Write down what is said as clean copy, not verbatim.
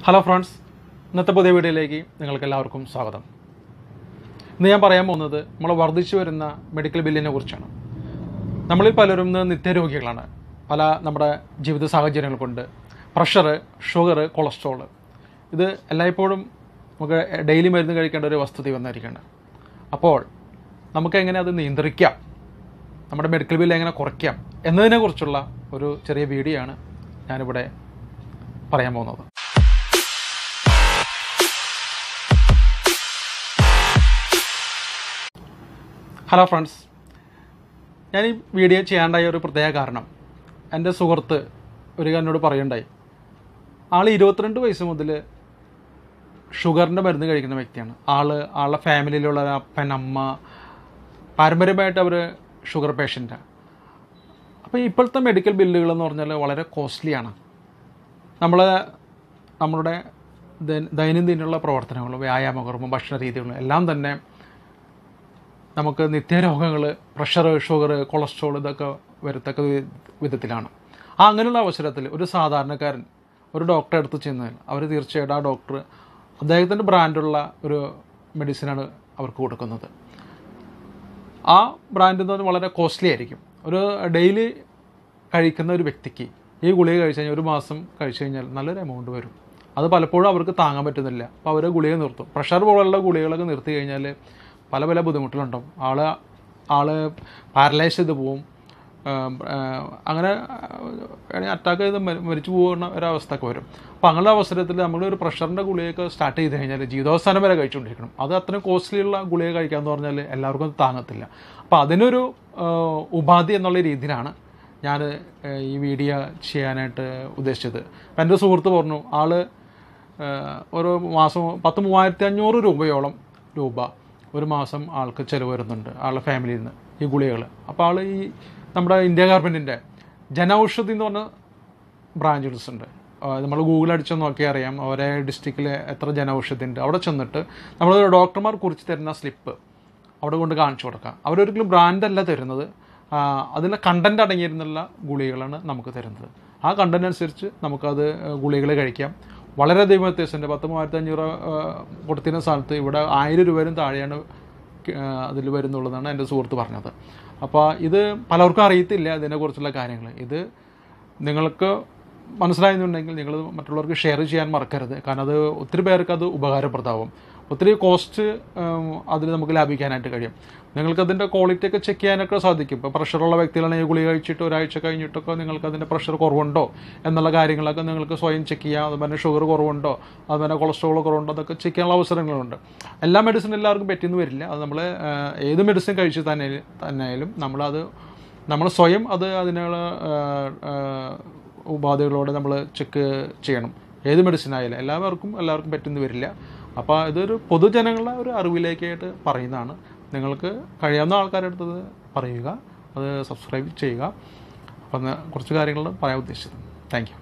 Hello friends, ഇന്നത്തെ പുതിയ വീഡിയോയിലേക്ക് നിങ്ങൾക്കെല്ലാവർക്കും സ്വാഗതം. ഇന്ന് ഞാൻ പറയാൻ പോകുന്നത് നമ്മൾ വർദ്ധിച്ചു വരുന്ന മെഡിക്കൽ ബില്ലിനെ കുറിച്ചാണ്. നമ്മളിൽ പലരും നിത്യരോഗികളാണ്. നമ്മുടെ ജീവിത സാഹചര്യങ്ങൾ കൊണ്ട് പ്രഷർ, ഷുഗർ, കൊളസ്ട്രോൾ ഇത് എല്ലായ്പ്പോഴും നമുക്ക് ഡെയിലി മരുന്ന് കഴിക്കേണ്ട ഒരു വസ്തുത വന്നിരിക്കുകയാണ്. അപ്പോൾ നമുക്ക് എങ്ങനെ അത് നിയന്ത്രിക്കാം, നമ്മുടെ മെഡിക്കൽ ബില്ല് എങ്ങനെ കുറയ്ക്കാം എന്നതിനെക്കുറിച്ചുള്ള ഒരു ചെറിയ വീഡിയോ ആണ് ഞാനിവിടെ പറയാൻ പോകുന്നത്. ഹലോ ഫ്രണ്ട്സ്, ഞാൻ ഈ വീഡിയോ ചെയ്യാണ്ടായ ഒരു പ്രത്യേക കാരണം, എൻ്റെ സുഹൃത്ത് ഒരു എന്നോട് പറയുണ്ടായി. ആൾ 22 വയസ്സ് മുതൽ ഷുഗറിൻ്റെ മരുന്ന് കഴിക്കുന്ന വ്യക്തിയാണ്. ആളുടെ ഫാമിലിയിലുള്ള അപ്പൻ, അമ്മ പാരമ്പര്യമായിട്ട് അവർ ഷുഗർ പേഷ്യൻ്റാണ്. അപ്പോൾ ഇപ്പോഴത്തെ മെഡിക്കൽ ബില്ലുകളെന്ന് പറഞ്ഞാൽ വളരെ കോസ്റ്റ്ലിയാണ്. നമ്മളുടെ ദൈനംദിനുള്ള പ്രവർത്തനങ്ങളും വ്യായാമകുറവും ഭക്ഷണ രീതികളും എല്ലാം തന്നെ നമുക്ക് നിത്യരോഗങ്ങൾ, പ്രഷർ, ഷുഗർ, കൊളസ്ട്രോൾ ഇതൊക്കെ വരത്തക്ക വിധത്തിലാണ്. അങ്ങനെയുള്ള അവസരത്തിൽ ഒരു സാധാരണക്കാരൻ ഒരു ഡോക്ടറെ അടുത്ത് ചെന്നാൽ അവർ തീർച്ചയായിട്ടും ആ ഡോക്ടർ അദ്ദേഹത്തിൻ്റെ ബ്രാൻഡുള്ള ഒരു മെഡിസിനാണ് അവർക്ക് കൊടുക്കുന്നത്. ആ ബ്രാൻഡ് എന്ന് പറഞ്ഞാൽ വളരെ കോസ്റ്റ്ലി ആയിരിക്കും. ഒരു ഡെയിലി കഴിക്കുന്ന ഒരു വ്യക്തിക്ക് ഈ ഗുളിക കഴിച്ച് കഴിഞ്ഞാൽ, ഒരു മാസം കഴിച്ചു കഴിഞ്ഞാൽ നല്ലൊരു എമൗണ്ട് വരും. അത് പലപ്പോഴും അവർക്ക് താങ്ങാൻ പറ്റുന്നില്ല. അപ്പോൾ അവർ ഗുളിക നിർത്തും. പ്രഷർ പോലുള്ള ഗുളികളൊക്കെ നിർത്തി കഴിഞ്ഞാൽ പല ബുദ്ധിമുട്ടുകളുണ്ടാവും. ആൾ പാരലൈസ് ചെയ്ത് പോവും. അങ്ങനെ അറ്റാക്ക് ചെയ്ത് മരിച്ചു പോകുന്ന ഒരവസ്ഥയൊക്കെ വരും. അപ്പോൾ അങ്ങനെയുള്ള അവസരത്തിൽ നമ്മളൊരു പ്രഷറിൻ്റെ ഗുളികയൊക്കെ സ്റ്റാർട്ട് ചെയ്ത് കഴിഞ്ഞാൽ ജീവിതാവസാനം വരെ കഴിച്ചുകൊണ്ടിരിക്കണം. അത് അത്രയും കോസ്റ്റ്ലിയുള്ള ഗുളിക കഴിക്കാമെന്ന് പറഞ്ഞാൽ എല്ലാവർക്കും താങ്ങത്തില്ല. അപ്പോൾ അതിനൊരു ഉപാധി എന്നുള്ള രീതിയിലാണ് ഞാൻ ഈ വീഡിയോ ചെയ്യാനായിട്ട് ഉദ്ദേശിച്ചത്. അപ്പം എൻ്റെ സുഹൃത്ത് പറഞ്ഞു, ആൾ ഒരു മാസം 10,3500 രൂപയോളം ഒരു മാസം ആൾക്ക് ചിലവ് വരുന്നുണ്ട് ആളുടെ ഫാമിലിയിൽ നിന്ന് ഈ ഗുളികകൾ. അപ്പോൾ ആൾ ഈ നമ്മുടെ ഇന്ത്യ ഗവൺമെൻറ്റിൻ്റെ ജനൌഷധി എന്ന് പറഞ്ഞ ബ്രാഞ്ചസ് ഉണ്ട്. നമ്മൾ ഗൂഗിൾ അടിച്ച് നോക്കിയാൽ അറിയാം ഓരോ ഡിസ്ട്രിക്റ്റിൽ എത്ര ജനൌഷധി ഉണ്ട്. അവിടെ ചെന്നിട്ട് നമ്മൾ ഡോക്ടർമാർ കുറിച്ച് തരുന്ന സ്ലിപ്പ് അവിടെ കൊണ്ട് കാണിച്ചു കൊടുക്കുക. അവരൊരിക്കലും ബ്രാൻഡല്ല തരുന്നത്, അതിലെ കണ്ടൻറ്റ് അടങ്ങിയിരുന്നുള്ള ഗുളികകളാണ് നമുക്ക് തരുന്നത്. ആ കണ്ടൻറ്റ് അനുസരിച്ച് നമുക്കത് ഗുളികൾ കഴിക്കാം. വളരെയധികം വ്യത്യാസമുണ്ട്. 10,3500 കൊടുത്തിരുന്ന സ്ഥലത്ത് ഇവിടെ 1000 രൂപയിലും താഴെയാണ് അതിൽ വരുന്നുള്ളതാണ് എൻ്റെ സുഹൃത്ത് പറഞ്ഞത്. അപ്പോൾ ഇത് പലർക്കും അറിയത്തില്ല ഇതിനെക്കുറിച്ചുള്ള കാര്യങ്ങൾ. ഇത് നിങ്ങൾക്ക് മനസ്സിലായെന്നുണ്ടെങ്കിൽ നിങ്ങൾ മറ്റുള്ളവർക്ക് ഷെയർ ചെയ്യാൻ മറക്കരുത്. കാരണം അത് ഒത്തിരി പേർക്ക് അത് ഉപകാരപ്രദമാവും. ഒത്തിരി കോസ്റ്റ് അതിൽ നമുക്ക് ലാഭിക്കാനായിട്ട് കഴിയും. നിങ്ങൾക്കതിൻ്റെ ക്വാളിറ്റി ഒക്കെ ചെക്ക് ചെയ്യാനൊക്കെ സാധിക്കും. ഇപ്പോൾ പ്രഷറുള്ള വ്യക്തികളാണെങ്കിൽ ഗുളിക കഴിച്ചിട്ട് ഒരാഴ്ച കഴിഞ്ഞിട്ടൊക്കെ നിങ്ങൾക്കതിൻ്റെ പ്രഷർ കുറവുണ്ടോ എന്നുള്ള കാര്യങ്ങളൊക്കെ നിങ്ങൾക്ക് സ്വയം ചെക്ക് ചെയ്യാം. അതുപോലെ ഷുഗർ കുറവുണ്ടോ, അതുപോലെ കൊളസ്ട്രോൾ കുറവുണ്ടോ, അതൊക്കെ ചെക്ക് ചെയ്യാനുള്ള അവസരങ്ങളുണ്ട്. എല്ലാ മെഡിസിൻ എല്ലാവർക്കും പറ്റിയെന്ന് വരില്ല. അത് നമ്മൾ ഏത് മെഡിസിൻ കഴിച്ച് തന്നെയായാലും നമ്മൾ സ്വയം അതിനുള്ള ഉപാധികളോടെ നമ്മൾ ചെക്ക് ചെയ്യണം. ഏത് മെഡിസിൻ ആയാലും എല്ലാവർക്കും പറ്റുന്നു വരില്ല. അപ്പോൾ ഇതൊരു പൊതുജനങ്ങളുടെ ഒരു അറിവിലേക്കായിട്ട് പറയുന്നതാണ്. നിങ്ങൾക്ക് കഴിയാവുന്ന ആൾക്കാരുടെ അടുത്തത് പറയുക, അത് സബ്സ്ക്രൈബ് ചെയ്യുക. അപ്പം കുറച്ച് കാര്യങ്ങൾ പറയാൻ ഉദ്ദേശിച്ചത്. Thank you.